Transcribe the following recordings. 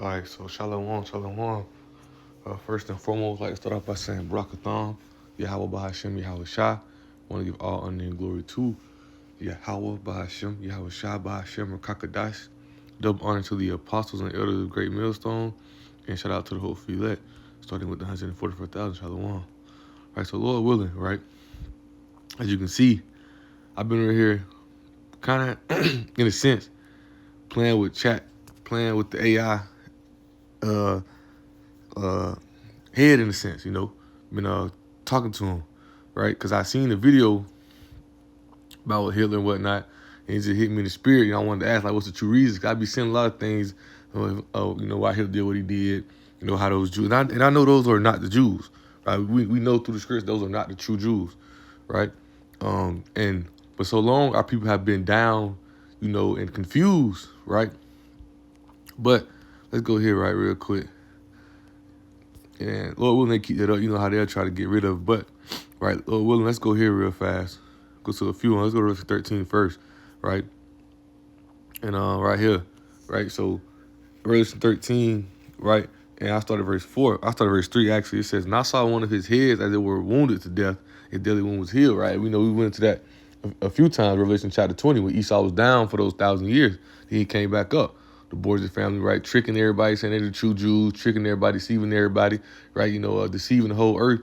All right, so Shalom, Shalom. First and foremost, I'd like to start off by saying Barakatham, Yahweh Bahashem, Yahweh Shah. I want to give all honor and glory to Yahweh Bahashem, Yahweh Shah Bahashem, Rakakadash. Double honor to the apostles and elders of the Great Millstone. And shout out to the whole elect, starting with the 144,000, Shalom. Right, so Lord willing, right, as you can see, I've been right here kind of, in a sense, playing with chat, playing with the AI head in a sense, been talking to him, right? Because I seen the video about Hitler and whatnot, and it just hit me in the spirit. I wanted to ask, like, what's the true reason? Because I be seeing a lot of things, why Hitler did what he did, how those Jews, and I know those are not the Jews, right? We know through the scripts those are not the true Jews, right? And for so long, our people have been down, and confused, right? But let's go here, right, real quick. And Lord willing, they keep that up. You know how they'll try to get rid of it. But, right, Lord willing, let's go here real fast. Go to a few ones. Let's go to Revelation 13 first, right? And right here, right? So, Revelation 13, right? And I started verse 4. I started verse 3, actually. It says, "And I saw one of his heads as it were wounded to death. His deadly wound was healed," right? We know we went into that a few times, Revelation chapter 20, when Esau was down for those 1,000 years. Then he came back up. The Borgia family, right, tricking everybody, saying they're the true Jews, tricking everybody, deceiving everybody, right, deceiving the whole earth,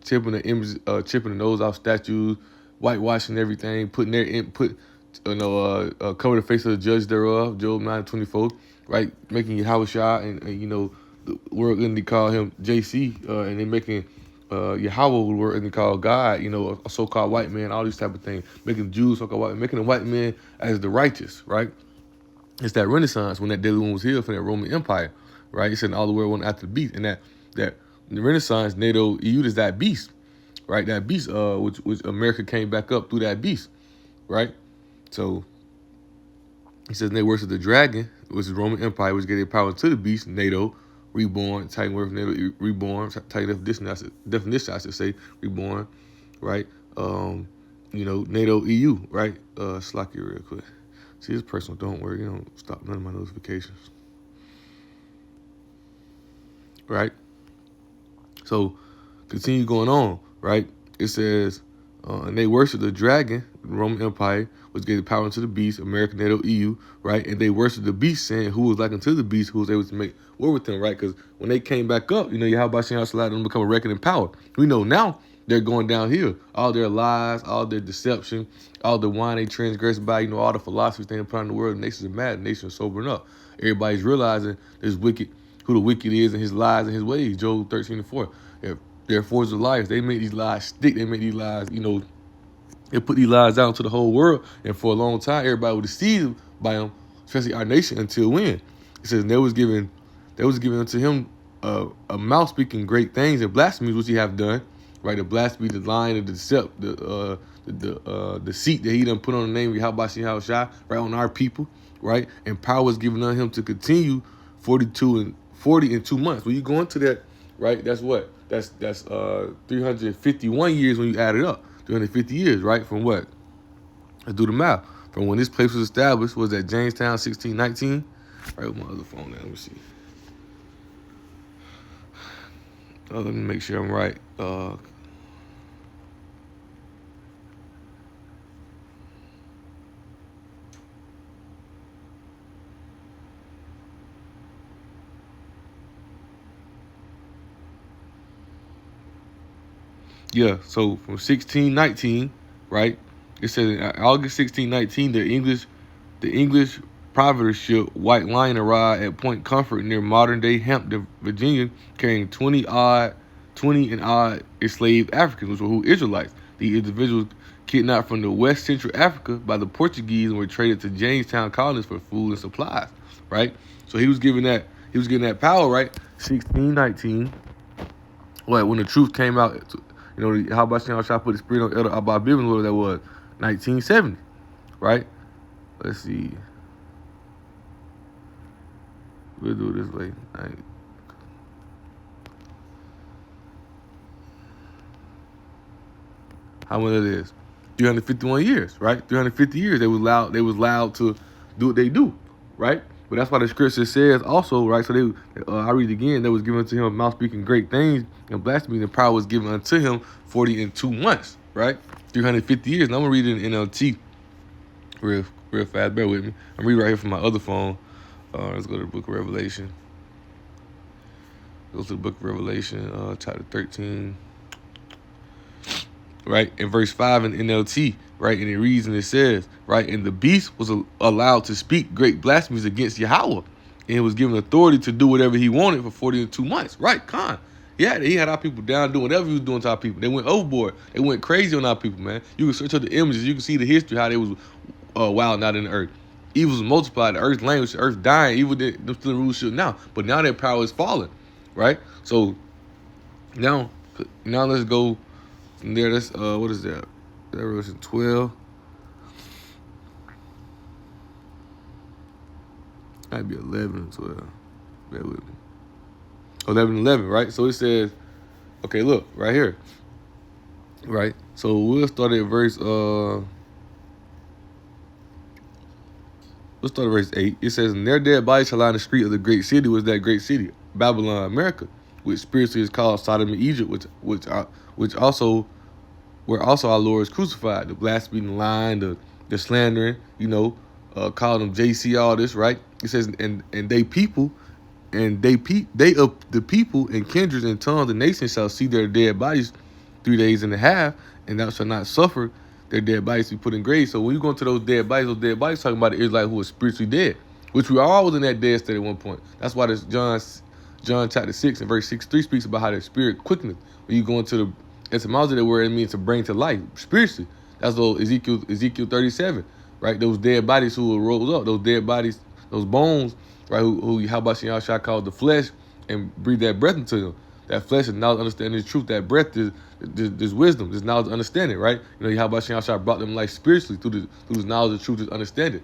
chipping the image, chipping the nose off statues, whitewashing everything, putting their cover the face of the judge thereof, Job 9:24, right, making Yahweh Shah and the world they call him JC, and then making Yahweh the word they call God, a so-called white man, all these type of things, making Jews so-called white, making the white man as the righteous, right? It's that Renaissance when that deadly wound was healed from that Roman Empire, right? He said all the world went after the beast, and that the Renaissance, NATO, EU is that beast, right? That beast, which America came back up through that beast, right? So he says they worship the dragon, which is Roman Empire, which gave their power to the beast, NATO, reborn, Titan word for NATO, reborn, Titan definition, I should say, reborn, right? NATO, EU, right? Slack you real quick. See, it's personal. Don't worry. You don't stop none of my notifications. Right? So, continue going on. Right? It says, and they worship the dragon, the Roman Empire, which gave the power unto the beast, American, NATO, EU. Right? And they worship the beast, saying who was like unto the beast, who was able to make war with them. Right? Because when they came back up, Yahweh Shem allowed them to become a reckoning power. We know now they're going downhill. All their lies, all their deception, all the wine they transgressed by, all the philosophies they put on the world. The nations are mad. The nations are sobering up. Everybody's realizing there's wicked, who the wicked is and his lies and his ways. Job 13:4. They're forged of liars. They make these lies stick. They make these lies, they put these lies out to the whole world. And for a long time, everybody was deceived by them, especially our nation, until when? It says they was given unto him a mouth speaking great things and blasphemies, which he have done. Right, the blasphemy, the lying, the deceit, the deceit that he done put on the name of Yahweh Shah, right, on our people, right, and power was given on him to continue 40 in 2 months. When you go into that, right, that's what? That's 351 years when you add it up. 350 years, right, from what? Let's do the math. From when this place was established, was at Jamestown, 1619. Right, with my other phone now, let me see. Let me make sure I'm right. Yeah, so from 1619, right? It says in August 1619, the English privateer ship White Lion arrived at Point Comfort near modern-day Hampton, Virginia, carrying 20 and odd enslaved Africans, which were who Israelites. The individuals kidnapped from the West Central Africa by the Portuguese and were traded to Jamestown colonies for food and supplies, right? So he was given that power, right? 1619. When the truth came out, how about Shem Shah put the spirit on Elder Abba Bivens, whatever that was, 1970, right? Let's see. We'll do it this way. How much it is? 351 years, right? 350 years they was allowed to do what they do, right? But that's why the scripture says also, right? So I read again, that was given to him mouth speaking great things and blasphemy, and power was given unto him 40 and 2 months, right? 350 years. And I'm gonna read it in NLT real fast. Bear with me. I'm reading right here from my other phone. Let's go to the book of Revelation. Go to the book of Revelation, chapter 13. Right, in verse 5 in NLT, right, and it reads and it says, right, and the beast was allowed to speak great blasphemies against Yahweh, and he was given authority to do whatever he wanted for 40 and 2 months. Right, he had our people down doing whatever he was doing to our people. They went overboard. They went crazy on our people, man. You can search up the images. You can see the history, how they was wilding out in the earth. Evil was multiplied. The earth's language, the earth dying. Evil them still in rulership now. But now their power is falling, right? So now let's go from there. That's what is that? Revelation 12. Might be 11 and 12. Bear with me. 11 and 11, right? So it says, okay, look, right here. Right? So we'll start at verse let's start at verse 8. It says, and their dead bodies shall lie in the street of the great city. Was that great city? Babylon, America, which spiritually is called Sodom and Egypt, which also where also our Lord is crucified. The blaspheming, lying, the slandering, call them JC, all this, right? It says, and they people, and they of the people and kindreds and tongues and nations shall see their dead bodies 3 days and a half, and thou shalt not suffer their dead bodies to be put in graves. So when you go into those dead bodies talking about the Israelites who are spiritually dead, which we all was in that dead state at one point. That's why this John chapter 6 and verse 6-3 speaks about how the spirit quickeneth. When you go into the etymology of the word, it means to bring to life spiritually. That's those Ezekiel 37, right? Those dead bodies who will rose up, those dead bodies, those bones, right? Who how about y'all shall call the flesh and breathe that breath into them. That flesh is knowledge, understanding the truth. That breath is wisdom, this knowledge, understanding, right? How about y'all shall brought them life spiritually through this knowledge of truth, this understanding.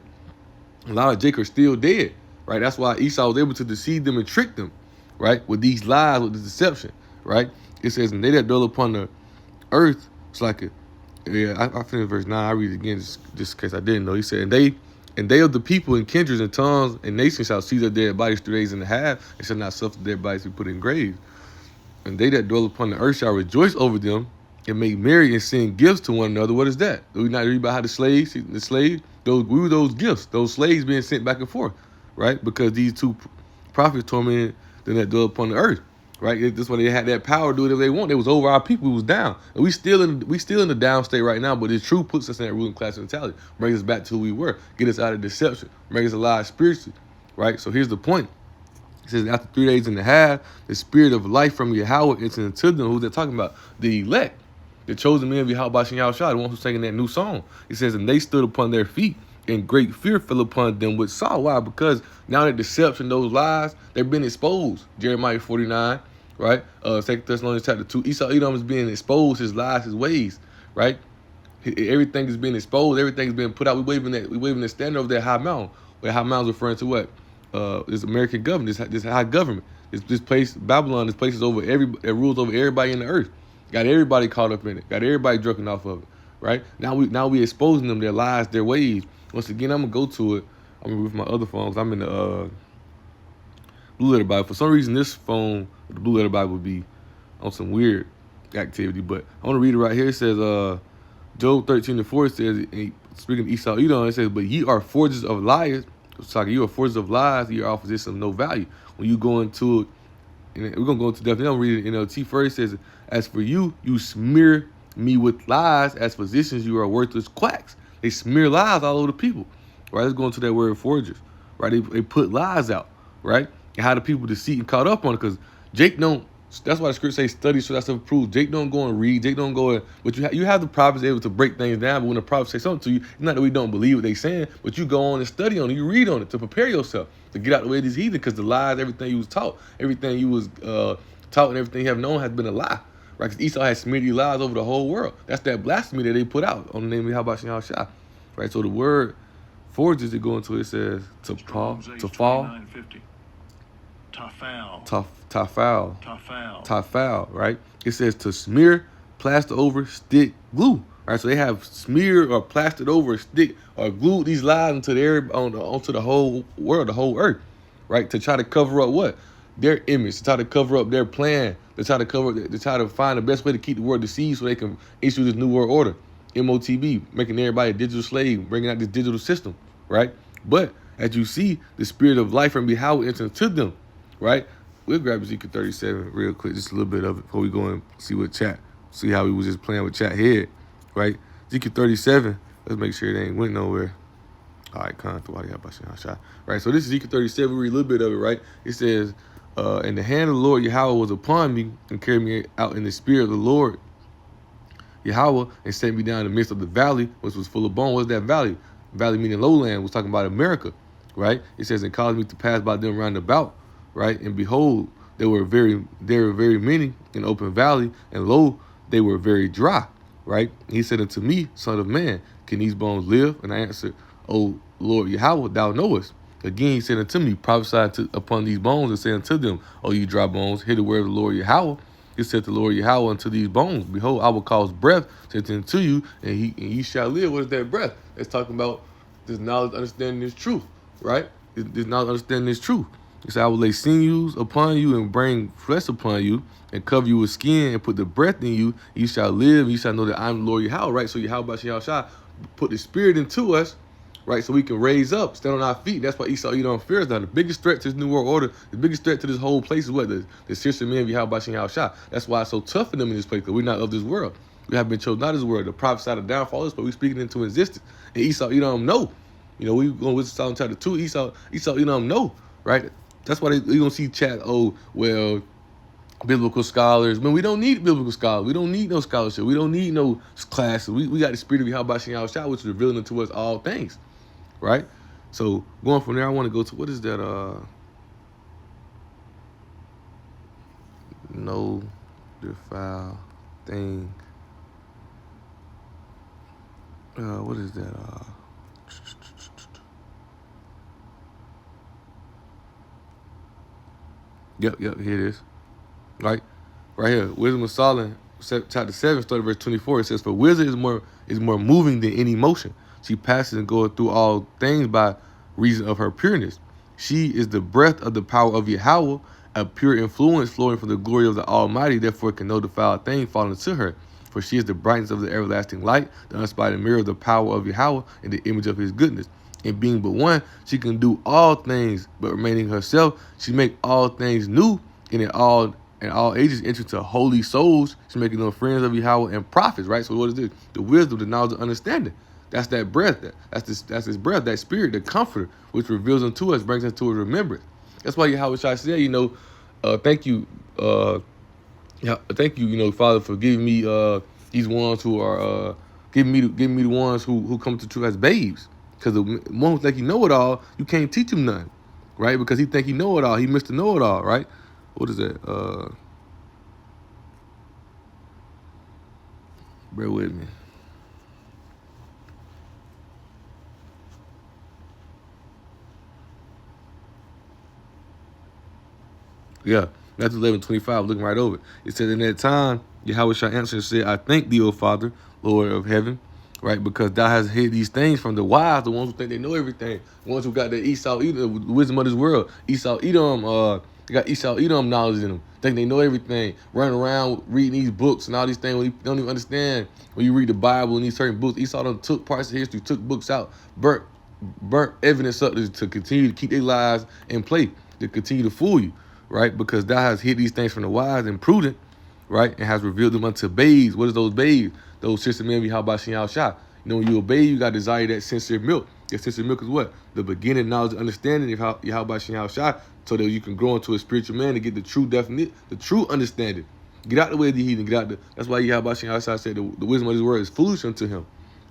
A lot of Jacob are still dead, right? That's why Esau was able to deceive them and trick them, right? With these lies, with this deception, right? It says, and they that dwell upon the earth, it's like I finished verse 9. I read it again just in case I didn't know. He said, and they of the people and kindreds and tongues and nations shall see their dead bodies 3 days and a half, and shall not suffer their bodies to be put in graves. And they that dwell upon the earth shall rejoice over them and make merry and send gifts to one another. What is that? Do we not read about how the slaves, we were those gifts, those slaves being sent back and forth, right? Because these two prophets tormented them that dwell upon the earth, right? That's why they had that power to do whatever they want. It was over our people. We was down. And we still in the down state right now, but the truth puts us in that ruling class mentality, brings us back to who we were, get us out of deception, make us alive spiritually, right? So here's the point. It says, after 3 days and a half, the spirit of life from Yahweh entered into them. Who's that talking about? The elect, the chosen men of Yahweh Shem Yahushua, the one who's singing that new song. It says, and they stood upon their feet, and great fear fell upon them which saw. Why? Because now that deception, those lies, they've been exposed. Jeremiah 49, right? 2 Thessalonians chapter 2. Esau Edom is being exposed, his lies, his ways, right? Everything is being exposed. Everything is being put out. We waving the standard over that high mountain. Where high mountain is referring to what? This American government, this high government, this place, Babylon, this place is over that rules over everybody in the earth. Got everybody caught up in it. Got everybody drunken off of it. Right? Now we exposing them, their lies, their ways. Once again, I'm gonna go to it. I'm gonna move my other phone because I'm in the Blue Letter Bible. For some reason, this phone, the Blue Letter Bible, would be on some weird activity. But I want to read it right here. It says, Job 13:4 says, speaking of Esau Edom, it says, but ye are forgers of liars. It's talking, you are forgers of lies, you are opposition of no value. When you go into it, and we're going to go into depth, I'm reading NLT first. It says, as for you, you smear me with lies. As physicians, you are worthless quacks. They smear lies all over the people. Right? Let's go into that word forgers. Right? They put lies out. Right? And how the people deceit and caught up on it. Because Jake don't, that's why the script says study so that's approved. Jake don't go and read. Jake don't go and, but you have the prophets able to break things down. But when the prophets say something to you, it's not that we don't believe what they saying, but you go on and study on it. You read on it to prepare yourself to get out the way of these heathen, because the lies, everything you was taught, everything you was taught, and everything you have known has been a lie. Right? Because Esau has smeared these lies over the whole world. That's that blasphemy that they put out on the name of Yahweh Shem Yahushua. Right? So the word forges, it go into it says to fall. Tafal, right? It says to smear, plaster over, stick, glue, right? So they have smeared or plastered over, stick or glued these lies onto onto the whole world, the whole earth, right? To try to cover up what? Their image, to try to cover up their plan, to try to find the best way to keep the world deceived so they can issue this new world order, MOTB, making everybody a digital slave, bringing out this digital system, right? But as you see, the spirit of life from Yahweh enters into them, right? We'll grab Ezekiel 37 real quick, just a little bit of it before we go and see what chat, see how we was just playing with chat head, right? Ezekiel 37, let's make sure it ain't went nowhere. All right, right? So this is Ezekiel 37, we read a little bit of it, right? It says, and the hand of the Lord Yahweh was upon me and carried me out in the spirit of the Lord Yahweh and set me down in the midst of the valley, which was full of bones. What's that valley? Valley meaning lowland, was talking about America, right? It says, and caused me to pass by them round about, right? And behold, there were very many in the open valley, and lo, they were very dry, right? And he said unto me, Son of man, can these bones live? And I answered, O Lord Yahweh, thou knowest. Again, he said unto me, prophesy upon these bones and say unto them, O you dry bones, hear the word of the Lord Yahweh. He said the Lord Yahweh unto these bones, behold, I will cause breath to enter into you, and ye shall live. What is that breath? It's talking about this knowledge, understanding this truth, right? This knowledge, understanding this truth. He said, I will lay sinews upon you and bring flesh upon you and cover you with skin and put the breath in you. You shall live, and you shall know that I'm the Lord Yahweh, right? So Yahweh Shah put the spirit into us, right? So we can raise up, stand on our feet. That's why Esau Edom fears now. The biggest threat to this new world order, the biggest threat to this whole place is what? The sister men of Yahweh Shah. That's why it's so tough for them in this place, because we're not of this world. We have been chosen out of this world. The prophesy the downfall is, but we speaking into existence. And Esau Edom know. You know, we going with Psalm chapter 2, Esau Edom know, right? That's why you gonna see chat, oh, well, biblical scholars. Man, we don't need biblical scholars. We don't need no scholarship. We don't need no classes. We got the spirit of Yahweh Shah, which is revealing unto us all things, right? So going from there, I want to go to, what is that? No defile thing. What is that? Yep, here it is. Right here, Wisdom of Solomon, chapter 7, starting verse 24. It says, "For wisdom is more moving than any motion. She passes and goeth through all things by reason of her pureness. She is the breath of the power of Yahweh, a pure influence flowing from the glory of the Almighty. Therefore, can no defiled thing fall into her. For she is the brightness of the everlasting light, the unspotted mirror of the power of Yahweh, and the image of His goodness. And being but one, she can do all things, but remaining herself, she make all things new, and in all ages enter to holy souls. She's making them friends of Yahweh and prophets, right? So what is this? The wisdom, the knowledge, the understanding. That's that breath. That's this breath, that spirit, the comforter, which reveals unto us, brings us to a remembrance. That's why Yahweh Shai said, thank you, thank you, Father, for giving me these ones who are giving me the ones who come to truth as babes. Because the one who think he know it all, you can't teach him nothing, right? Because he think he know it all. He Mr. Know It All, right? What is that? Bear with me. Yeah, Matthew 11:25, looking right over it. It says, in that time, Yahweh shall answer and say, I thank thee, O Father, Lord of heaven, right? Because thou hast hid these things from the wise, the ones who think they know everything, the ones who got the Esau Edom, the wisdom of this world. Esau Edom, they got Esau Edom knowledge in them. Think they know everything, running around reading these books and all these things when you don't even understand. When you read the Bible and these certain books, Esau done took parts of history, took books out, burnt evidence up to continue to keep their lies in play, to continue to fool you, right? Because thou hast hid these things from the wise and prudent, right? And has revealed them unto babes. What is those babes? Those sister men, how about Shah? When you obey, you got to desire that sincere milk. That sincere milk is what? The beginning knowledge and understanding of how about Shah, so that you can grow into a spiritual man and get the true the true understanding. Get out the way of the heathen. That's why Yahweh Shah said the wisdom of this word is foolish unto him,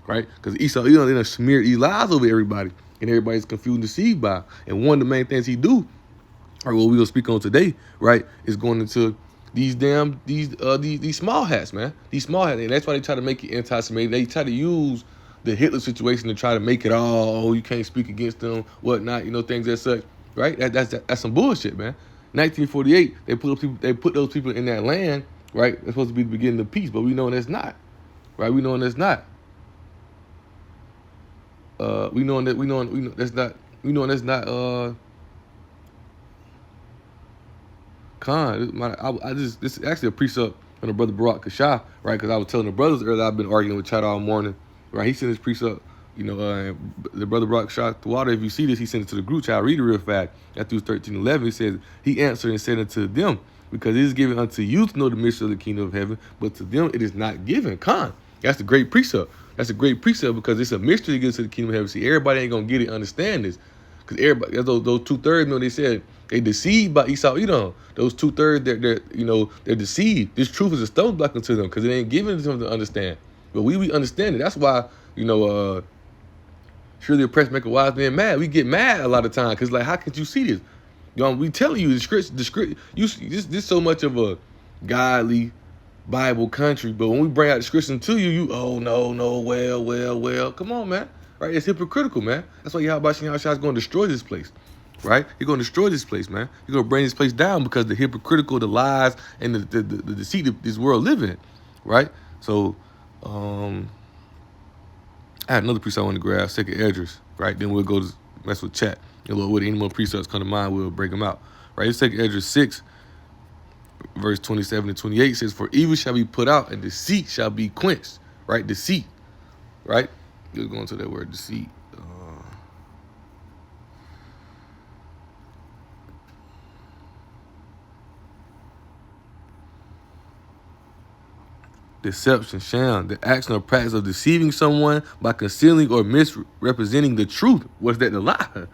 right? Because Esau, they done smeared these lies over everybody, and everybody's confused and deceived by. And one of the main things he do, or what we gonna speak on today, right, is going into these small hats, man. These small hats, and that's why they try to make it anti-Semitic. They try to use the Hitler situation to try to make it all, you can't speak against them, whatnot, things as such, right? That's some bullshit, man. 1948, they put those people in that land, right? It's supposed to be the beginning of peace, but we know that's not, right? We knowing that's not. We knowing that's not. We knowing that's not. This is actually a precept from the brother Barak Kashah, right? Because I was telling the brothers earlier, I've been arguing with Chad all morning, right? He sent his precept, the brother Barak Kashah Thawada, if you see this, he sent it to the group chat. I'll read it real fast. Matthew 13:11, it says, he answered and said unto them, because it is given unto you to know the mystery of the kingdom of heaven, but to them it is not given. That's a great precept. That's a great precept because it's a mystery that gets to the kingdom of heaven. See, everybody ain't going to get it, understand this. Because everybody, those 2/3, they said, they deceived by Esau Edom. Those 2/3, they're deceived. This truth is a stone block unto them because it ain't given to them to understand. But we understand it. That's why, surely oppressed make a wise man mad. We get mad a lot of times because, like, how could you see this? We telling you the script. This so much of a godly Bible country, but when we bring out the scripture to you, oh no, well, come on, man, right? It's hypocritical, man. That's why Yahweh is going to destroy this place, right? You're going to destroy this place, man. You're going to bring this place down because the hypocritical, the lies, and the deceit of this world live in, right? So, I had another precept I want to grab, 2nd Esdras, right? Then we'll go to mess with chat. Lord, with any more precepts come to mind, we'll break them out, right? It's 2nd Esdras 6. Verse 27 and 28 says, for evil shall be put out and deceit shall be quenched, right? Deceit, right? Just going to that word, deceit. Deception, sham, the action or practice of deceiving someone by concealing or misrepresenting the truth. What's that? The lie,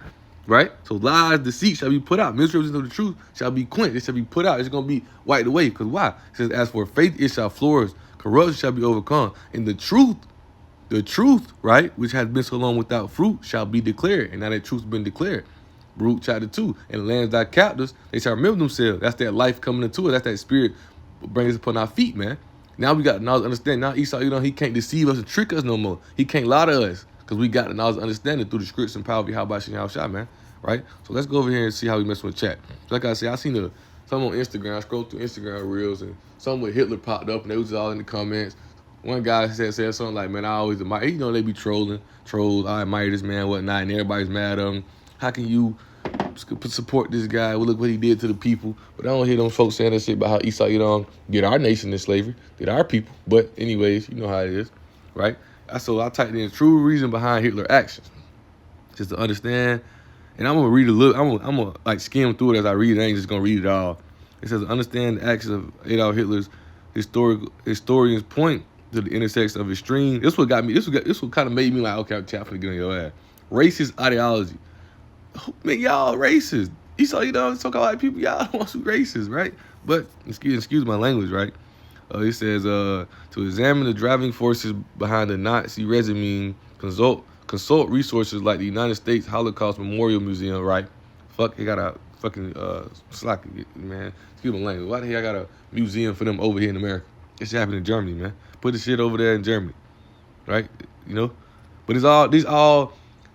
right? So lies, deceit shall be put out. Misrepresenting of the truth shall be quenched. It shall be put out. It's going to be wiped away. Because why? It says, as for faith, it shall flourish. Corruption shall be overcome. And the truth, right, which has been so long without fruit, shall be declared. And now that truth's been declared. Baruch chapter 2. And the lands thy captives, they shall remember themselves. That's that life coming into us. That's that spirit bringing us upon our feet, man. Now we got the knowledge, understanding. Now Esau, he can't deceive us and trick us no more. He can't lie to us because we got the knowledge, understanding through the scripts and power of Yahweh Shah, man. Right? So let's go over here and see how we mess with chat. Like I said, I seen some on Instagram. I scrolled through Instagram reels and some with Hitler popped up and they was all in the comments. One guy said something like, man, I always admire, they be trolls. I admire this man, whatnot, and everybody's mad at him. How can you support this guy? Well, look what he did to the people. But I don't hear them folks saying that shit about how Esau, get our nation in slavery, get our people. But anyways, you know how it is, right? So I typed in true reason behind Hitler's actions, just to understand. And I'm gonna read a little. I'm gonna like skim through it as I read it. I ain't just gonna read it all. It says, understand the actions of Adolf Hitler's historians point to the intersection of extreme. This what got me. This what kind of made me like, okay, I'm finna get on your ass. Racist ideology. Man, y'all racist. Esau, talk about white people. Y'all don't want to be racist, right? But excuse my language, right? It says to examine the driving forces behind the Nazi regime, consult resources like the United States Holocaust Memorial Museum, right? Fuck, they got a fucking slack, man. Excuse my language. Why the hell I got a museum for them over here in America? It should happen in Germany, man. Put the shit over there in Germany, right? But these all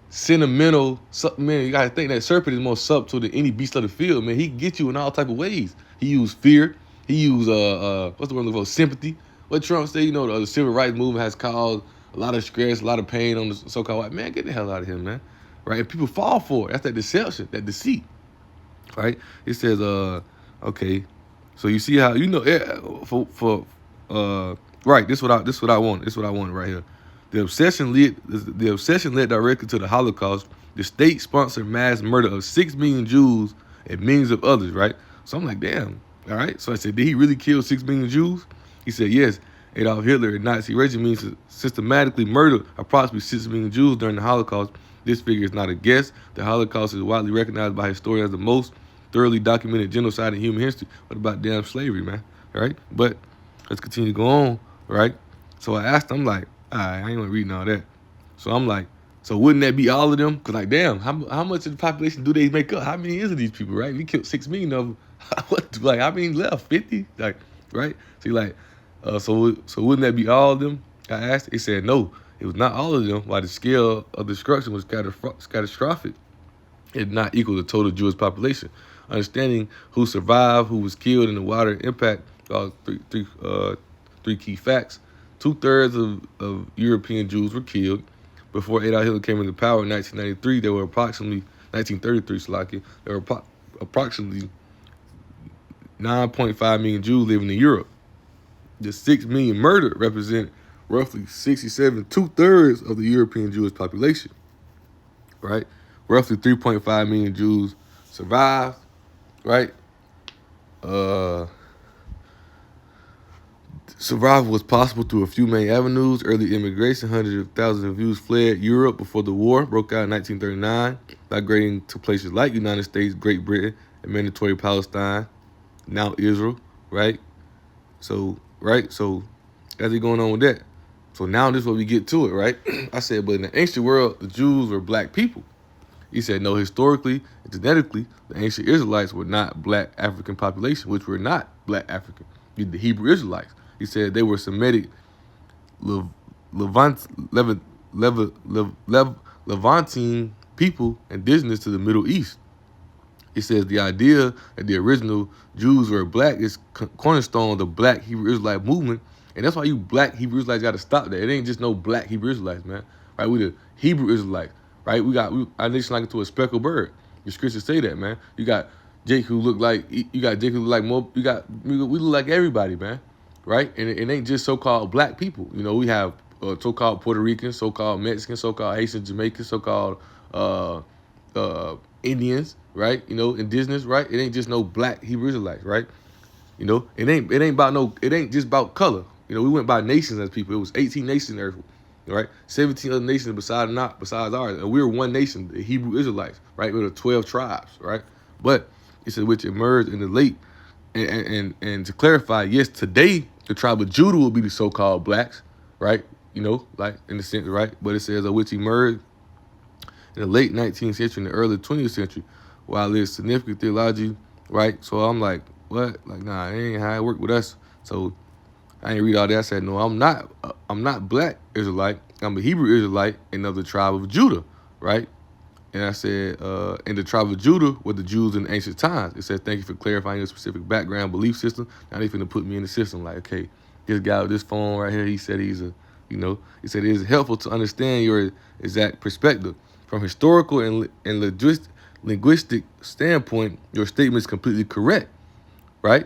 sentimental, man. You gotta think that serpent is more subtle than any beast of the field, man. He can get you in all type of ways. He used fear. He used what's the word for sympathy? What Trump said, the civil rights movement has caused a lot of stress, a lot of pain on the so-called white man. Get the hell out of here, man. Right? And people fall for it. That's that deception, that deceit. Right? It says, okay. So you see how right? This what I want. This what I want right here. The obsession led directly to the Holocaust. The state sponsored mass murder of 6 million Jews and millions of others, right? So I'm like, damn, all right. So I said, did he really kill 6 million Jews? He said, yes. Adolf Hitler and Nazi regime systematically murdered approximately 6 million Jews during the Holocaust. This figure is not a guess. The Holocaust is widely recognized by historians as the most thoroughly documented genocide in human history. What about damn slavery, man? Right? But let's continue to go on, right? So I asked him, I'm like, all right, I ain't gonna reading all that. So I'm like, so wouldn't that be all of them? Because, like, damn, how much of the population do they make up? How many is of these people, right? We killed 6 million of them. How many left? 50? Like, right? So you're like, so wouldn't that be all of them? I asked. He said, no, it was not all of them. While the scale of destruction was catastrophic, it did not equal the total Jewish population. Understanding who survived, who was killed, and the wider impact are three key facts. 2/3 of European Jews were killed. Before Adolf Hitler came into power in 1993, there were approximately 1933, Slovakia. There were approximately 9.5 million Jews living in Europe. The 6 million murdered represent roughly 67, 2/3 of the European Jewish population, right? Roughly 3.5 million Jews survived, right? Survival was possible through a few main avenues. Early immigration, hundreds of thousands of Jews fled Europe before the war broke out in 1939, migrating to places like United States, Great Britain, and mandatory Palestine, now Israel, right? So as they going on with that. So now this is where we get to it, right? I said, but in the ancient world, the Jews were black people. He said, no, historically and genetically, the ancient Israelites were not black African population, which were not black African. The Hebrew Israelites. He said they were Semitic, Levantine people indigenous to the Middle East. It says the idea that the original Jews were black is cornerstone of the black Hebrew Israelite movement. And that's why you black Hebrew Israelites got to stop that. It ain't just no black Hebrew Israelites, man. Right? We the Hebrew Israelites, right? Our nation like to a speckled bird. The scriptures say that, man. You got Jake who look like, more, we look like everybody, man. Right? And it ain't just so-called black people. You know, we have so-called Puerto Ricans, so-called Mexicans, so-called Haitian Jamaicans, so-called Indians, right? You know, indigenous, right? It ain't just no black Hebrew Israelites, right? You know, it ain't just about color. You know, we went by nations as people. It was 18 nations in the earth, right? 17 other nations besides ours. And we were one nation, the Hebrew Israelites, right? We were 12 tribes, right? But it said which emerged in the late. And to clarify, yes, today the tribe of Judah will be the so-called blacks, right? You know, like in the sense, right? But it says which emerged in the late 19th century and the early 20th century, while there's significant theology, right? So I'm like, what? Like, nah, it ain't how it worked with us. So I ain't read all that. I said, no, I'm not black Israelite. I'm a Hebrew Israelite and of the tribe of Judah, right? And I said, in the tribe of Judah were the Jews in ancient times. It said, thank you for clarifying your specific background belief system. Now they finna put me in the system. Like, okay, this guy with this phone right here, he said he said it is helpful to understand your exact perspective. From historical and linguistic standpoint, your statement is completely correct, right?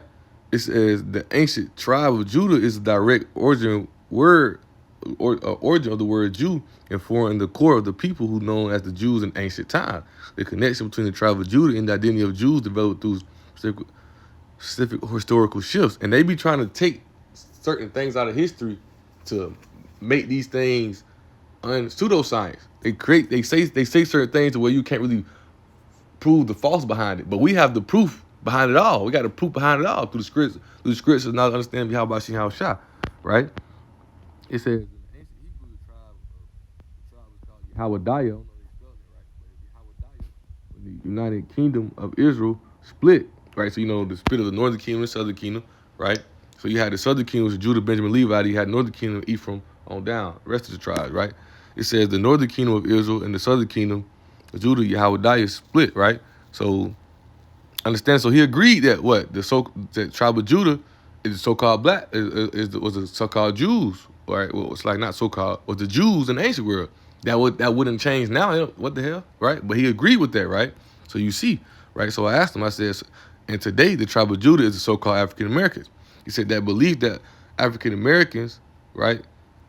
It says the ancient tribe of Judah is a direct origin of the word Jew and forming the core of the people who known as the Jews in ancient times. The connection between the tribe of Judah and the identity of Jews developed through specific historical shifts. And they be trying to take certain things out of history to make these things pseudoscience. They say certain things to where you can't really prove the false behind it. But we have the proof behind it all. We got the proof behind it all through the scriptures, not understanding how about Shem Shah, right? It says in the ancient Hebrew, the tribe was called Yahawadiah. I don't know if they spelled it right, but Yahawadiah. When the United Kingdom of Israel split, right? So you know the split of the northern kingdom and southern kingdom, right? So you had the southern kingdom was Judah, Benjamin, Levi. You had northern kingdom, Ephraim on down, the rest of the tribes, right? It says the northern kingdom of Israel and the southern kingdom of Judah, Yahawadiah split, right? So understand. So he agreed that the tribe of Judah is the so-called black was the so-called Jews, right? Well, it's like not so-called was the Jews in the ancient world. That wouldn't change now. What the hell, right? But he agreed with that, right? So you see, right? So I asked him. I said, and today the tribe of Judah is the so-called African Americans. He said that belief that African Americans, right,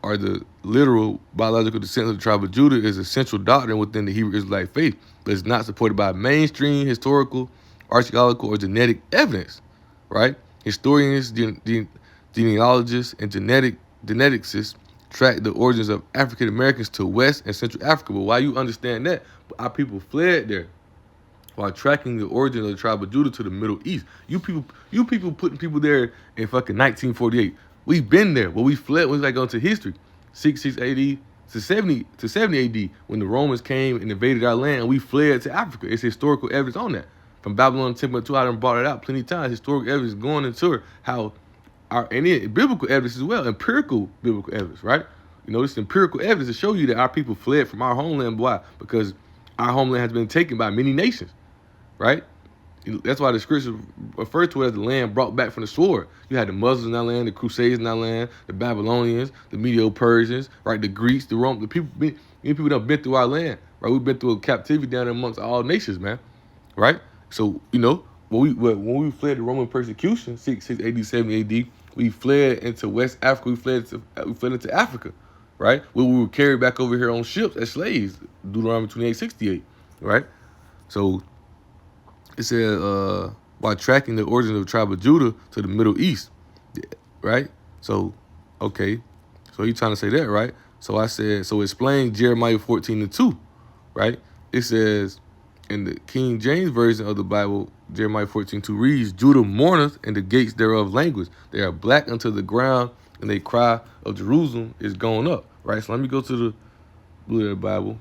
are the literal biological descendants of the tribe of Judah is a central doctrine within the Hebrew Israelite faith, but it's not supported by mainstream historical, archaeological, or genetic evidence, right? Historians, genealogists, and geneticists track the origins of African Americans to West and Central Africa. But why you understand that? Our people fled there while tracking the origin of the tribe of Judah to the Middle East. You people putting people there in fucking 1948. We've been there, but we fled. When going to history, 66 AD to 70 AD, when the Romans came and invaded our land, and we fled to Africa. It's historical evidence on that. From Babylon to Timbuktu, I done brought it out plenty of times. Historical evidence going into how biblical evidence as well, empirical biblical evidence, right? You know, this empirical evidence to show you that our people fled from our homeland. Why? Because our homeland has been taken by many nations, right? That's why the scripture referred to it as the land brought back from the sword. You had the Muslims in that land, the Crusades in that land, the Babylonians, the Medo-Persians, right? The Greeks, the Rome, the people. Many people that have been through our land, right? We've been through a captivity down there amongst all nations, man, right? So when we fled the Roman persecution, 6 AD, 7 AD, we fled into West Africa. We fled into Africa, right? Where we were carried back over here on ships as slaves. Deuteronomy 28:68, right? So it said, by tracking the origin of the tribe of Judah to the Middle East, right? So, okay. So you trying to say that, right? So I said, so explain Jeremiah 14:2, right? It says, in the King James Version of the Bible, Jeremiah 14:2 reads, Judah mourneth, and the gates thereof languish. They are black unto the ground, and they cry of Jerusalem is going up, right? So let me go to the Blue Letter Bible,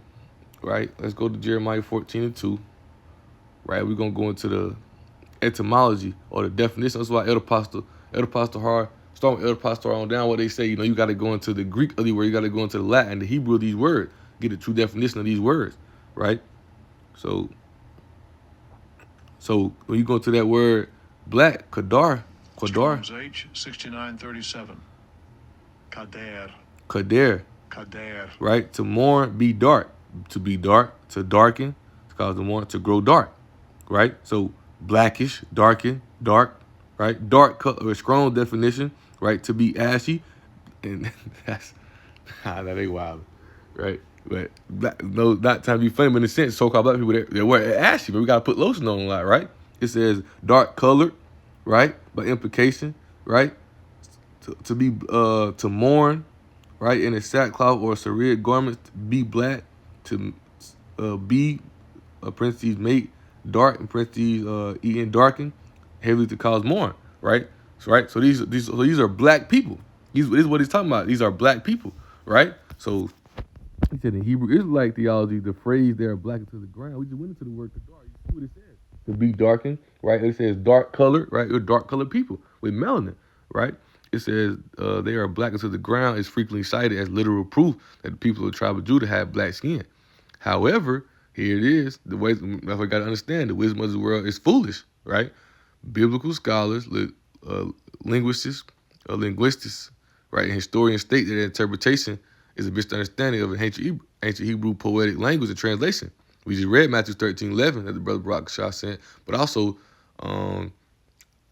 right? Let's go to Jeremiah 14:2. Right, we're gonna go into the etymology or the definition. That's why Elder Pastor Hard, start with Elder Pastor on down. What they say, you got to go into the Greek of the word, you got to go into the Latin, the Hebrew of these words, get the true definition of these words, right? So when you go to that word black, Kadar, Strong's H 6937. Kader, right? To mourn, be dark, to be dark, to darken, to cause the morning to grow dark. Right? So blackish, darken, dark, right? Dark color, strong definition, right? To be ashy. And that's, that ain't wild, right? But no, not trying to be funny, but in a sense, so-called black people, they wear ashy, but we got to put lotion on a lot, right? It says dark colored, right? By implication, right? To mourn, right? In a sackcloth or a serried garment, to be black, to be a prince's mate, dark, and parentheses, eating darkened, heavily to cause mourn, right? So these are black people. This is what he's talking about. These are black people, right? So he said in Hebrew Israelite theology, the phrase "they are black into the ground." We just went into the word "kadar." You see what it says? To be darkened, right? It says dark colored, right? Or dark colored people with melanin, right? It says they are black into the ground is frequently cited as literal proof that the people of the tribe of Judah had black skin. However, here it is. The way we got to understand the wisdom of the world is foolish, right? Biblical scholars, linguists, right, and historians state that interpretation is a misunderstanding of an ancient Hebrew poetic language and translation. We just read Matthew 13:11 that the brother Barak Shah sent, but also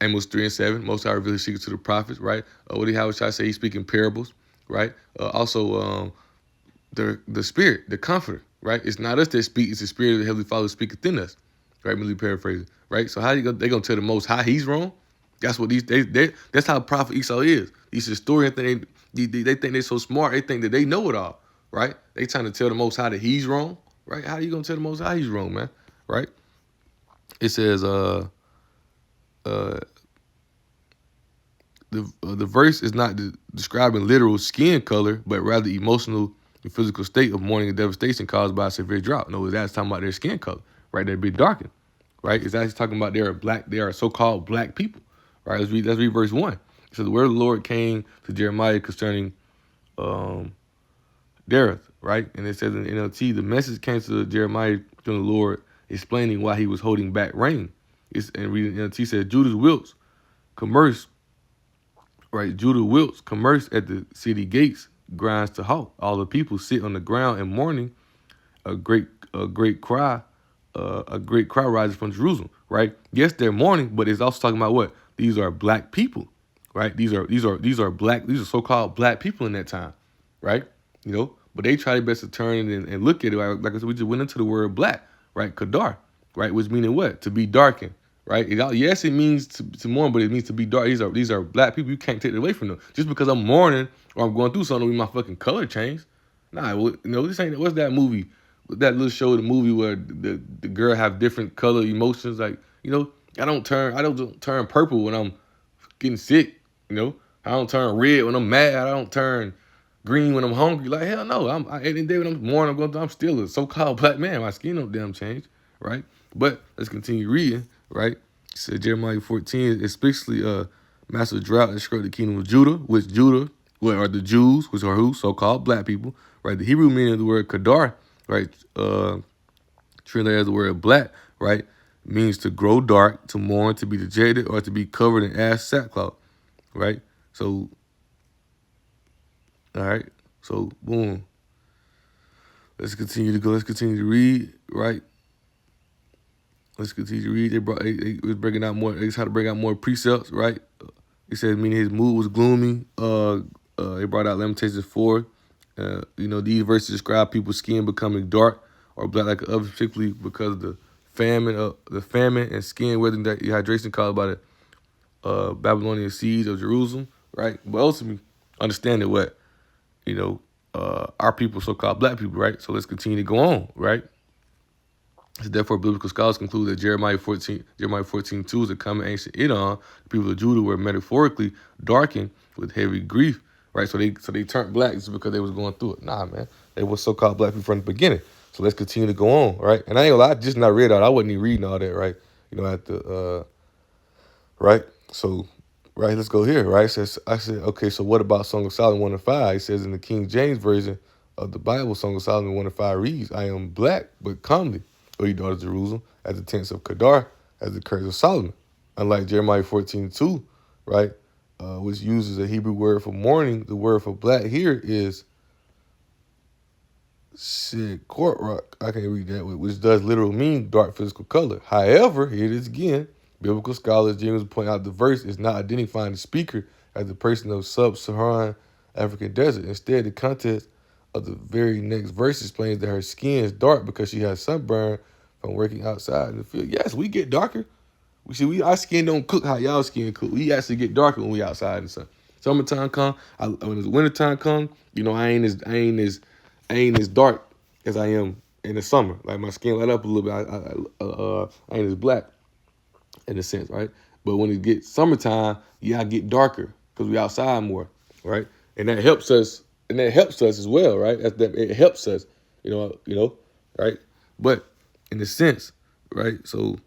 Amos 3:7. Most High revealed his secrets to the prophets, right? What did Howard Shah say? He's speaking parables, right? Also, the Spirit, the Comforter, right? It's not us that speak; it's the Spirit of the Heavenly Father speaketh in us, right? Merely paraphrasing, right? So how they gonna tell the Most High He's wrong? That's what that's how Prophet Esau is. These historians think they think they're so smart. They think that they know it all, right? They trying to tell the Most High that He's wrong, right? How are you gonna tell the Most High He's wrong, man? Right? It says the verse is not describing literal skin color, but rather emotional and physical state of mourning and devastation caused by a severe drought. No, that's talking about their skin color, right? They're being darkened, right? It's actually talking about they are so-called black people, right? Let's read verse 1. So the word of the Lord came to Jeremiah concerning Dareth, right? And it says in NLT, the message came to Jeremiah from the Lord explaining why he was holding back rain. And reading NLT says, Judah's wilts commerce, right? Judah wilts commerce at the city gates, grinds to halt. All the people sit on the ground in mourning. A great cry rises from Jerusalem, right? Yes, they're mourning, but it's also talking about what? These are black people, right? These are so-called black people in that time, right? But they try their best to turn and look at it like I said. We just went into the word black, right? Kadar, right? Which meaning what? To be darkened, right? Yes, it means to mourn, but it means to be dark. These are black people. You can't take it away from them. Just because I'm mourning or I'm going through something, my fucking color changed. Nah, this ain't. What's that movie? That little show, the movie where the girl have different color emotions. Like, I don't turn purple when I'm getting sick. I don't turn red when I'm mad. I don't turn green when I'm hungry. Like, hell no. Every day when I'm mourning, I'm still a so-called black man. My skin don't damn change, right? But let's continue reading, right? It said Jeremiah 14 especially master drought and struck the kingdom of Judah, which Judah, what are the Jews, which are who? So-called black people, right? The Hebrew meaning of the word kadar, right? Translated as the word black, right? means to grow dark, to mourn, to be dejected, or to be covered in ash sackcloth, right? So, all right. So, boom. Let's continue to go. Let's continue to read, right? Let's continue to read. They was bringing out more. They tried to bring out more precepts, right? It said, meaning his mood was gloomy. They brought out Lamentations 4. These verses describe people's skin becoming dark or black like an oven, particularly because of the famine and skin weathering dehydration caused by the Babylonian siege of Jerusalem, right? But ultimately, understanding what our people, so-called black people, right? So let's continue to go on, right? So therefore, biblical scholars conclude that Jeremiah 14:2 is a common ancient Edom. The people of Judah were metaphorically darkened with heavy grief, right? So they turned black just because they was going through it. Nah, man, they were so-called black people from the beginning. So let's continue to go on, right? And I ain't gonna lie, I just not read all. I wasn't even reading all that, right? Right. So, right, let's go here, right? I said, okay, so what about Song of Solomon 1:5? It says in the King James version of the Bible, Song of Solomon 1:5 reads, I am black but comely, O ye daughters of Jerusalem, as the tents of Kedar, as the curse of Solomon. Unlike Jeremiah 14:2, right, which uses a Hebrew word for mourning, the word for black here is court rock. I can't read that, which does literally mean dark physical color. However, here it is again. Biblical scholars generally point out the verse is not identifying the speaker as the person of sub-Saharan African desert. Instead, the context of the very next verse explains that her skin is dark because she has sunburn from working outside in the field. Yes, we get darker. Our skin don't cook how y'all skin cook. We actually get darker when we outside in the sun. Summertime come, when the wintertime come, I ain't as dark as I am in the summer. Like my skin light up a little bit. I ain't as black in a sense, right? But when it gets summertime, I get darker because we outside more, right? And that helps us. And that helps us as well, right? It helps us, right? But in a sense, right? So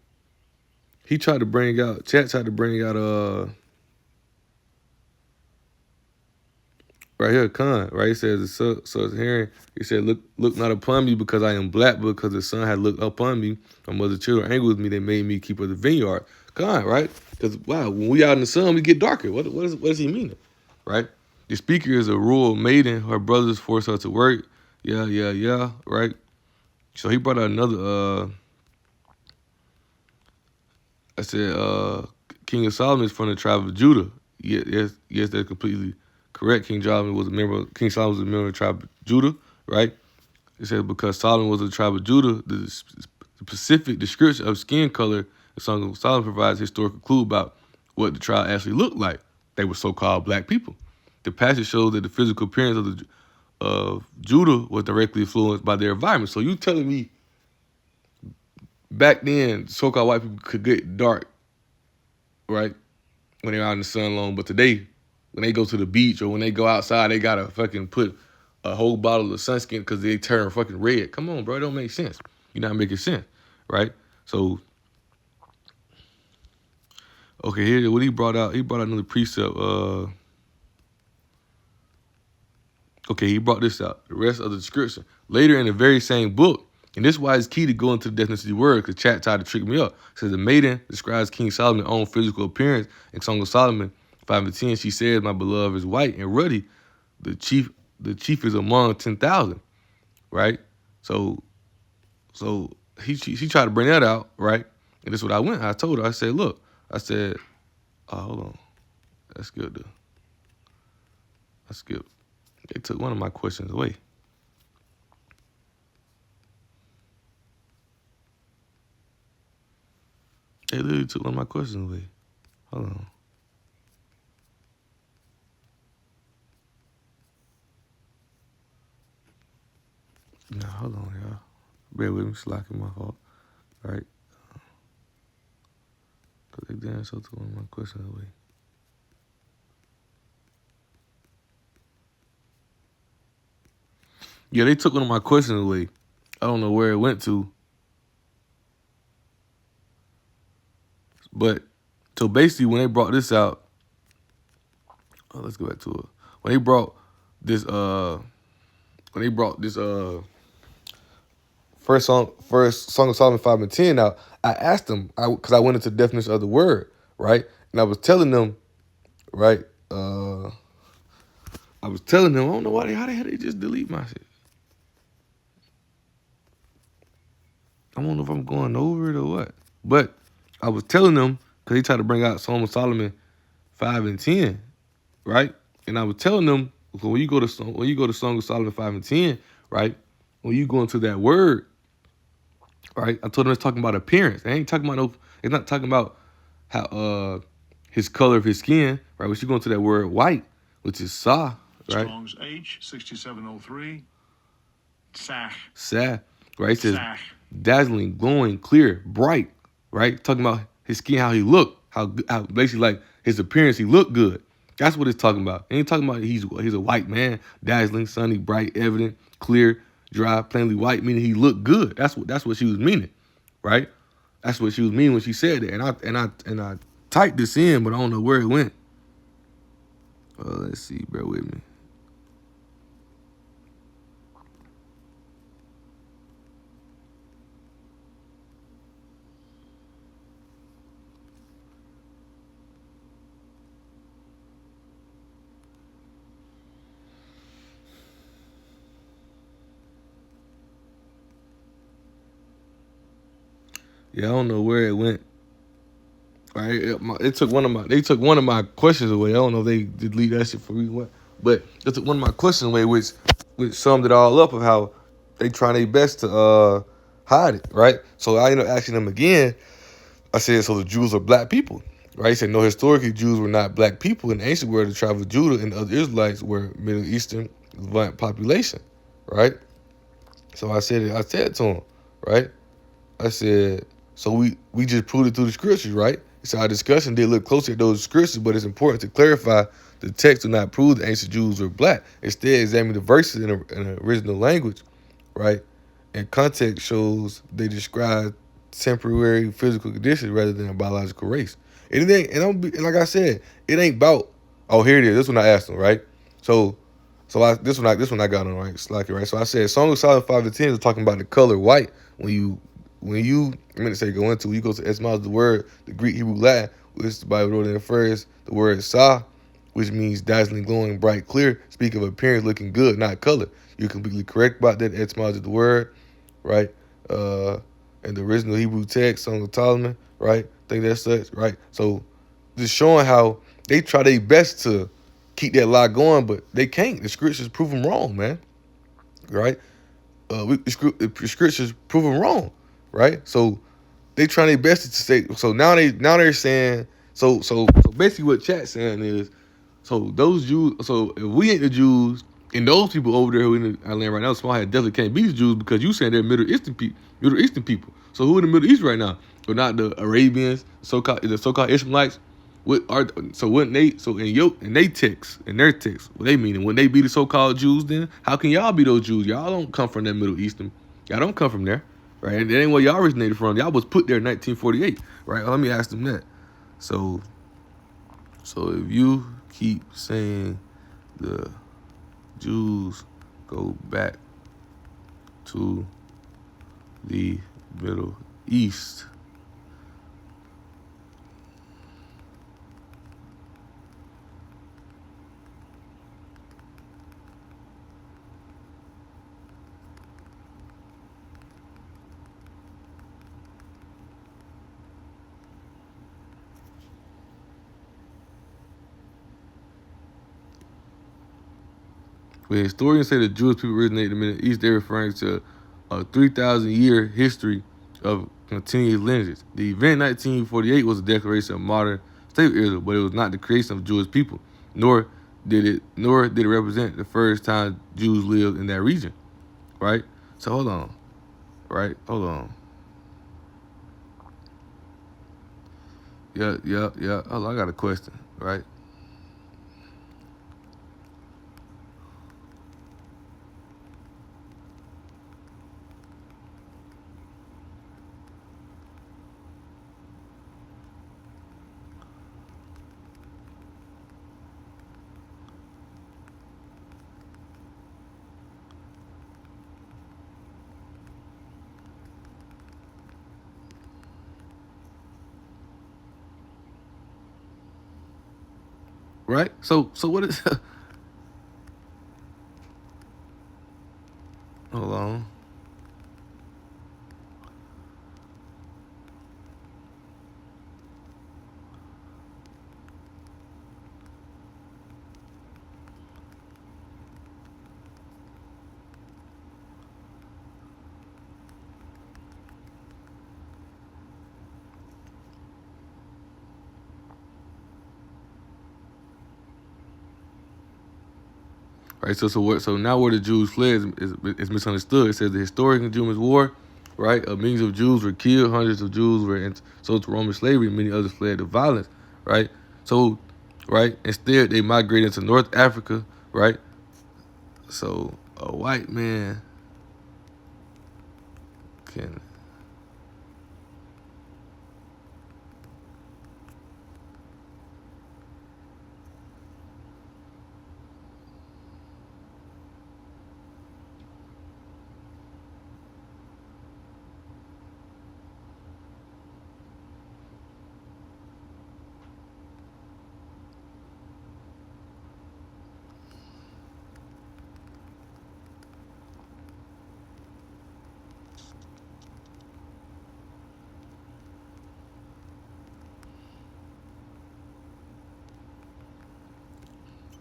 Chat tried to bring out right here, Khan, right? He says, so it's hearing, he said, look not upon me because I am black, but because the sun had looked upon me. My mother's children angry with me, they made me keep of the vineyard. Khan, right? Because, wow, when we out in the sun, we get darker. What does he mean? Right? The speaker is a rural maiden. Her brothers force her to work. Yeah, right? So he brought out another, King of Solomon is from the tribe of Judah. Yes, that's completely correct. King Solomon was a member of the tribe of Judah, right? It says because Solomon was a tribe of Judah, the specific description of skin color the Song of Solomon provides historical clue about what the tribe actually looked like. They were so-called black people. The passage shows that the physical appearance of Judah was directly influenced by their environment. So you telling me back then so-called white people could get dark, right? When they're out in the sun long, but today, when they go to the beach or when they go outside, they gotta fucking put a whole bottle of sunscreen because they turn fucking red. Come on, bro, it don't make sense. You're not making sense, right? So, okay, here what he brought out another precept. Okay, he brought this out. The rest of the description later in the very same book. And this is why it's key to go into the definition of the word, because Chat tried to trick me up. It says the maiden describes King Solomon's own physical appearance in Song of Solomon 5:10. She says, "My beloved is white and ruddy. The chief is among 10,000." Right? So she tried to bring that out, right? And this is what I told her. I said, look, hold on. That's good though. That's good. They took one of my questions away. They literally took one of my questions away. Hold on. No, hold on, y'all. Bear with me, slacking my fault. All right. Because they damn so took one of my questions away. Yeah, they took one of my questions away. I don't know where it went to. But, so basically when they brought this out, let's go back to it. When they brought this first Song of Solomon 5 and 10. Now I asked them, because I went into the definition of the word, right? And I was telling them, right? I was telling them, I don't know how the hell they just delete my shit. I don't know if I'm going over it or what. But I was telling them, because they tried to bring out Song of Solomon 5 and 10, right? And I was telling them, when you go to Song of Solomon 5 and 10, right? When you go into that word, right? I told them it's talking about appearance. They ain't talking about it's not talking about how his color of his skin, right? When you go into that word white, which is Sah, right? Strong's H 6703. Sah. Sah, right? It says Sah. dazzling, glowing, clear, bright, right? Talking about his skin, how he looked, how basically like his appearance, he looked good. That's what it's talking about. It ain't talking about he's a white man, dazzling, sunny, bright, evident, clear, dry, plainly white, meaning he looked good. That's what she was meaning, right? That's what she was meaning when she said it. And I typed this in, but I don't know where it went. Let's see, bear with me. Yeah, I don't know where it went. Right? They took one of my questions away. I don't know if they delete that shit for me, but they took one of my questions away, which summed it all up of how they trying their best to hide it, right? So I ended up asking them again. I said, so the Jews are black people, right? He said, no, historically Jews were not black people. In the ancient world, the tribe of Judah and the other Israelites were Middle Eastern Levant population, right? So I said to him, right? I said, so we just proved it through the scriptures, right? So our discussion did look closely at those scriptures, but it's important to clarify the text do not prove the ancient Jews were black. Instead, examine the verses in the original language, right? And context shows they describe temporary physical conditions rather than a biological race. And and like I said, it ain't about, oh, here it is. This one I asked them, right? This one I got on, right? Slacky, right? So I said Song of Solomon 5 to 10 is talking about the color white. When you I meant to say go into, you go to etymology of the word, the Greek, Hebrew, Latin, which the Bible wrote in first, the word Sah, which means dazzling, glowing, bright, clear. Speak of appearance, looking good, not color. You're completely correct about that etymology of the word, right? And the original Hebrew text, Song of Solomon, right? I think that's such, right? So just showing how they try their best to keep that lie going, but they can't. The scriptures prove them wrong, man, right? The scriptures prove them wrong, right? So they trying their best to say. So now they're saying. So basically, what chat's saying is, so those Jews. So if we ain't the Jews, and those people over there who in our land right now, Small Hat definitely can't be the Jews because you saying they're Middle Eastern people. So who in the Middle East right now? Or not the Arabians, the so-called Ishmaelites. Wouldn't they? So in their text, what they mean, when they be the so-called Jews, then how can y'all be those Jews? Y'all don't come from that Middle Eastern. Y'all don't come from there, right? And that ain't where y'all originated from. Y'all was put there in 1948, right? Let me ask them that. So if you keep saying the Jews go back to the Middle East, when historians say the Jewish people originated in the Middle East, they're referring to a 3,000-year history of continuous lineages. The event 1948 was a declaration of modern state of Israel, but it was not the creation of Jewish people, nor did it represent the first time Jews lived in that region, right? So hold on. Yeah. Hold on, I got a question, right? right? So what is? Hold on. Right, so now where the Jews fled is misunderstood. It says the historic and Jewish war, right? Millions of Jews were killed, hundreds of Jews were sold to Roman slavery, and many others fled to violence, right? So, right, instead they migrated to North Africa, right? So a white man can.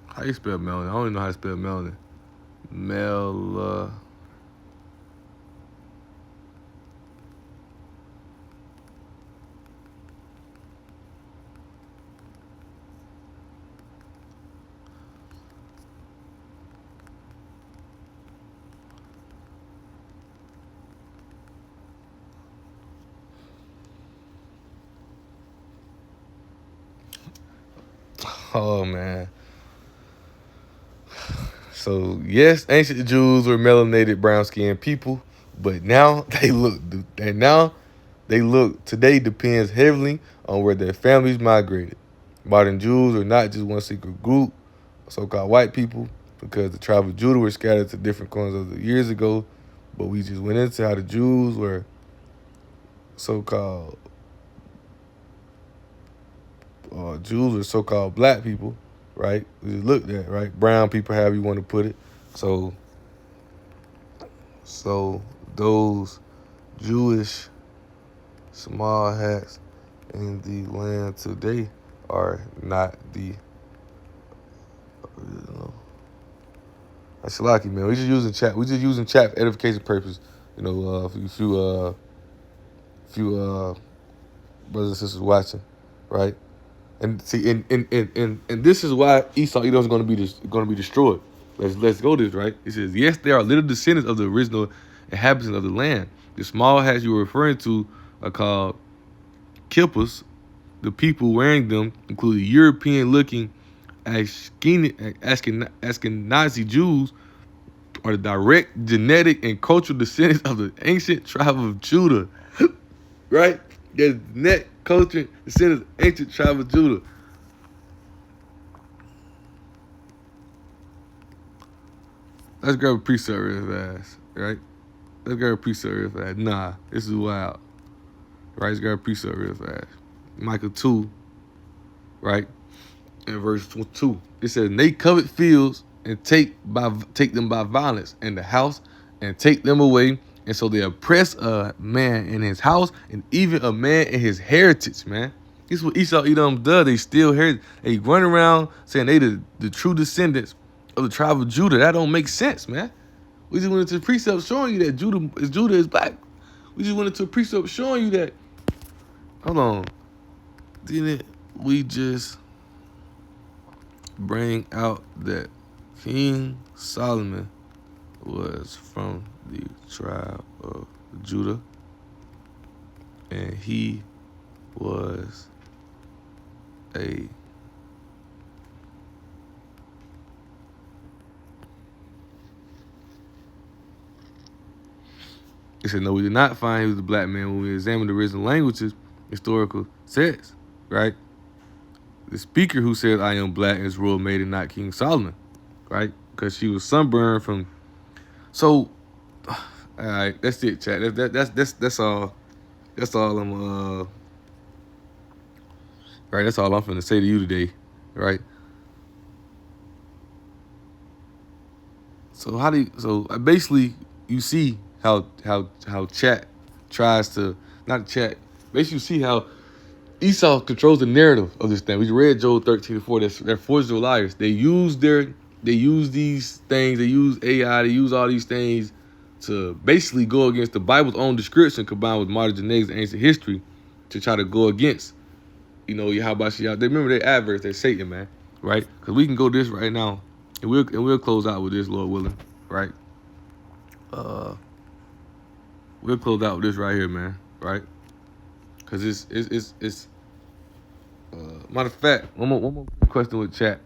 How you spell melanin? I don't even know how to spell melanin. Mel. Oh man. So yes, ancient Jews were melanated, brown-skinned people, but now they look today depends heavily on where their families migrated. Modern Jews are not just one secret group, so-called white people, because the tribe of Judah were scattered to different corners of the years ago. But we just went into how the Jews were so-called Jews were so-called black people, right? We just looked at, right? Brown people, however you want to put it. So those Jewish small hats in the land today are not the original. That's lucky, man. We just using chat. We just using chat for edification purpose. You know, a few brothers and sisters watching, right? And see, and this is why Esau Edom is going to be destroyed. Let's go this right. It says, yes, there are little descendants of the original inhabitants of the land. The small hats you were referring to are called kippas. The people wearing them include European-looking Ashkenazi Jews, are the direct genetic and cultural descendants of the ancient tribe of Judah. Right? They're net culture descendants of the ancient tribe of Judah. Let's grab a precept real fast, right? Let's grab a precept real fast. Nah, this is wild. Right? Let's grab a precept real fast. Micah 2, right? In verse 2. It says, they covet fields and take them by violence, and the house, and take them away. And so they oppress a man in his house, and even a man in his heritage, man. This is what Esau Edom does. They steal heritage. They run around saying they the true descendants of the tribe of Judah. That don't make sense, man. We just went into the precept showing you that Judah is black. We just went into a precept showing you that. Hold on. Didn't we just bring out that King Solomon was from the tribe of Judah, and he was a He said, no, we did not find he was a black man when we examined the original languages, historical says, right? The speaker who said, I am black is royal maiden, not King Solomon, right? Because she was sunburned from. So, all right, that's it, chat. That's all. That's all I'm right. That's all I'm finna say to you today, right? basically you see how chat tries to not chat. Basically, you see how Esau controls the narrative of this thing. We read Job 13:4. They're forceful liars. They use these things. They use AI. They use all these things to basically go against the Bible's own description combined with modern genetics and ancient history to try to go against, Yahweh Shah. They remember their adverse, they're Satan, man, right? Because we can go this right now, and we'll close out with this, Lord willing, right? We'll close out with this right here, man, right? Because it's matter of fact, one more quick question with chat,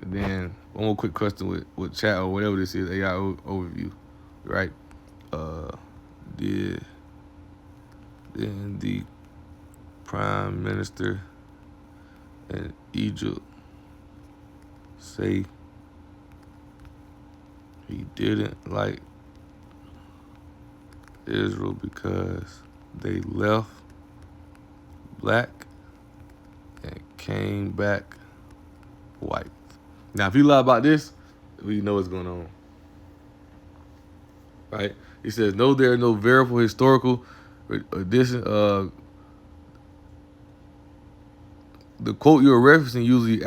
and then one more quick question with chat or whatever this is, AI overview, right? Did then the Prime Minister in Egypt say he didn't like Israel because they left black and came back white? Now, if you lie about this, we know what's going on, right? He says, no, there are no verifiable historical addition. The quote you're referencing usually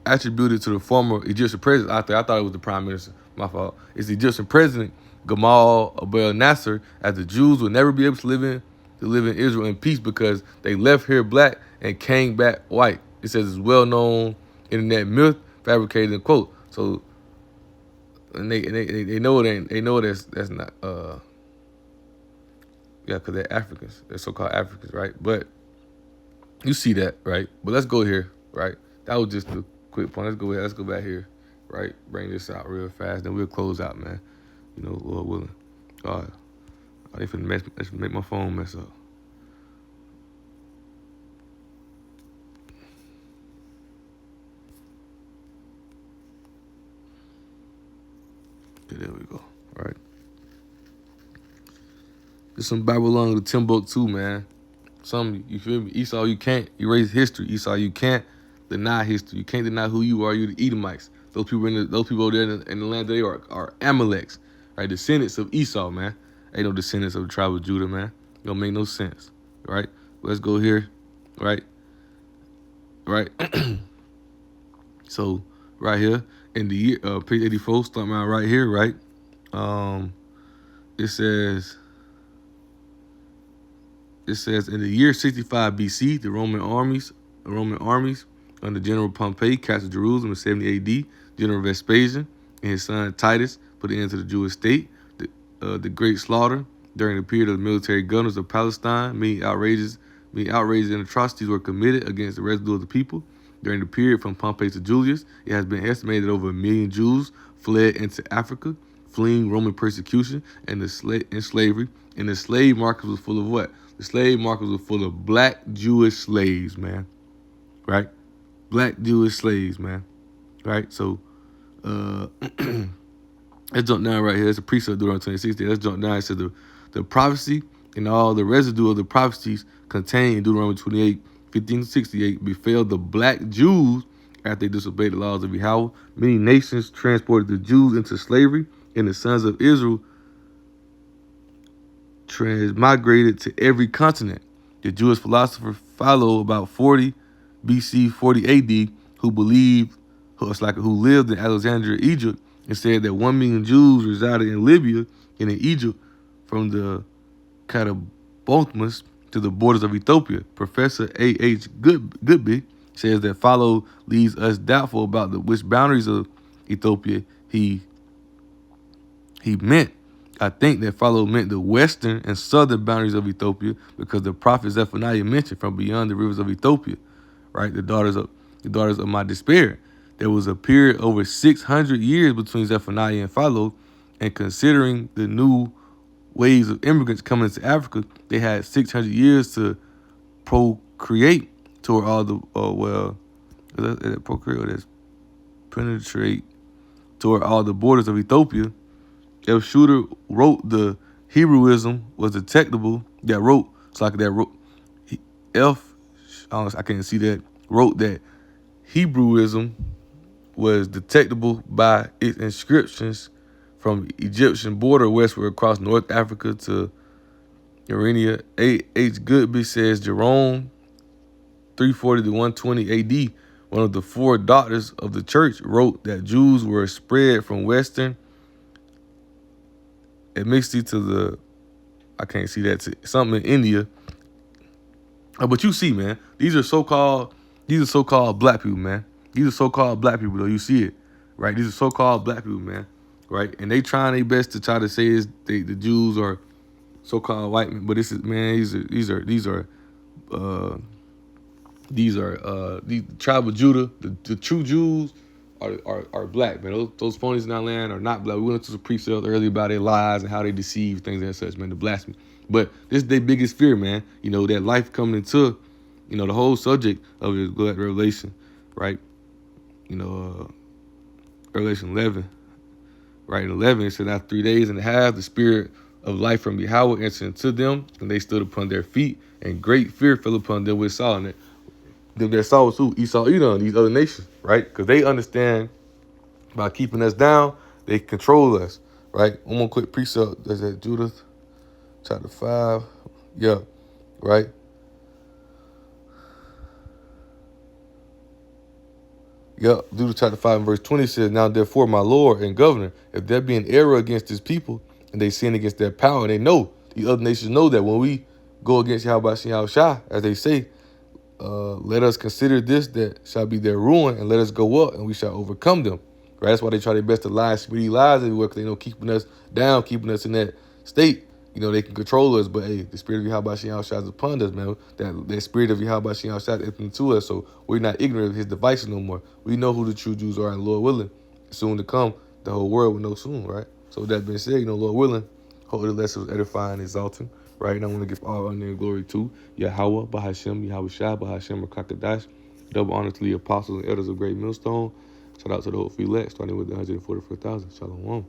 attributed to the former Egyptian president. I thought it was the prime minister. My fault. It's the Egyptian president Gamal Abdel Nasser, as the Jews will never be able to live in Israel in peace because they left here black and came back white. It says it's well-known internet myth fabricated in quote. So, and they know it ain't. They know that's not. Yeah, because they're Africans. They're so-called Africans, right? But you see that, right? But let's go here, right? That was just a quick point. Let's go back here, right? Bring this out real fast, then we'll close out, man. Lord willing. God, they finna make my phone mess up. Okay, there we go. All right. There's some Babylon to Timbuktu, man. You feel me? Esau, you can't erase history. Esau, you can't deny history. You can't deny who you are. You're the Edomites. Those people over there in the land, they are Amaleks, right? Descendants of Esau, man. Ain't no descendants of the tribe of Judah, man. Don't make no sense, right? Let's go here, right? Right. So right here in the year, page 84, starting out right here, right? It says in the year 65 BC, the Roman armies under General Pompey captured Jerusalem in 70 AD. General Vespasian and his son Titus put an end to the Jewish state. The great slaughter during the period of the military governors of Palestine, many outrages and atrocities were committed against the residue of the people. During the period from Pompey to Julius, it has been estimated that over 1 million Jews fled into Africa, fleeing Roman persecution and slavery. And the slave market was full of what? The slave markets were full of black Jewish slaves, man. Right? Black Jewish slaves, man. Right? So, let's jump down right here. It's a precept of Deuteronomy 26. Let's jump down. It says the prophecy and all the residue of the prophecies contained in Deuteronomy 28, 15-68 befell the black Jews after they disobeyed the laws of Yahweh. Many nations transported the Jews into slavery, and the sons of Israel transmigrated to every continent. The Jewish philosopher Philo, about 40 BC, 40 AD, who lived in Alexandria, Egypt, and said that 1 million Jews resided in Libya and in Egypt from the Catabothmus to the borders of Ethiopia. Professor A.H. Goodby says that Philo leaves us doubtful about which boundaries of Ethiopia he meant. I think that Philo meant the western and southern boundaries of Ethiopia because the prophet Zephaniah mentioned from beyond the rivers of Ethiopia, right? The daughters of my despair. There was a period over 600 years between Zephaniah and Philo, and considering the new waves of immigrants coming into Africa, they had 600 years to procreate toward all the penetrate toward all the borders of Ethiopia. If Shooter wrote the Hebrewism was detectable, I can't see that, wrote that Hebrewism was detectable by its inscriptions from Egyptian border westward across North Africa to Urania. A.H. Goodby says Jerome, 340 to 120 A.D., one of the four doctors of the church, wrote that Jews were spread from western Amixi to the, I can't see that, something in India. But you see, man, these are so-called black people, man. These are so-called black people, though. You see it, right? These are so-called black people, man, right? And they trying their best to try to say the Jews are so-called white men, but this is, man, these tribe of Judah. The true Jews are black, man. Those phonies in our land are not black. We went into some precepts earlier about their lies and how they deceive things and such, man, the blasphemy. But this is their biggest fear, man. You know, that life coming into, you know, the whole subject of his Revelation, right? You know, Revelation 11, right? In 11, it said, after 3 days and a half, the spirit of life from Yahweh entered into them, and they stood upon their feet, and great fear fell upon them which saw. And them that saw was who? Esau, Edom, these other nations, right? Because they understand by keeping us down, they control us, right? One more quick precept. That's at Judith chapter 5. Yeah, right? Yeah, Judith chapter 5 and verse 20 says, now therefore, my Lord and governor, if there be an error against his people, and they sin against their power, and they know, the other nations know that when we go against Yahweh Shah, as they say, let us consider this that shall be their ruin, and let us go up, and we shall overcome them. Right? That's why they try their best to lie, spread lies everywhere, because they know keeping us down, keeping us in that state, you know, they can control us. But hey, the spirit of Yahweh Shah is upon us, man. That spirit of Yahweh Shah is into us, so we're not ignorant of his devices no more. We know who the true Jews are, and Lord willing, soon to come, the whole world will know soon, right? So with that being said, you know, Lord willing, hope the lesson was edifying and exalting. Right, and I want to give all honor and glory to Yahweh, Bahashem, Yahweh Shai, Bahashem, Rakakadash. Double honor to the apostles and elders of Great Millstone. Shout out to the whole elect, starting with the 144,000. Shalom.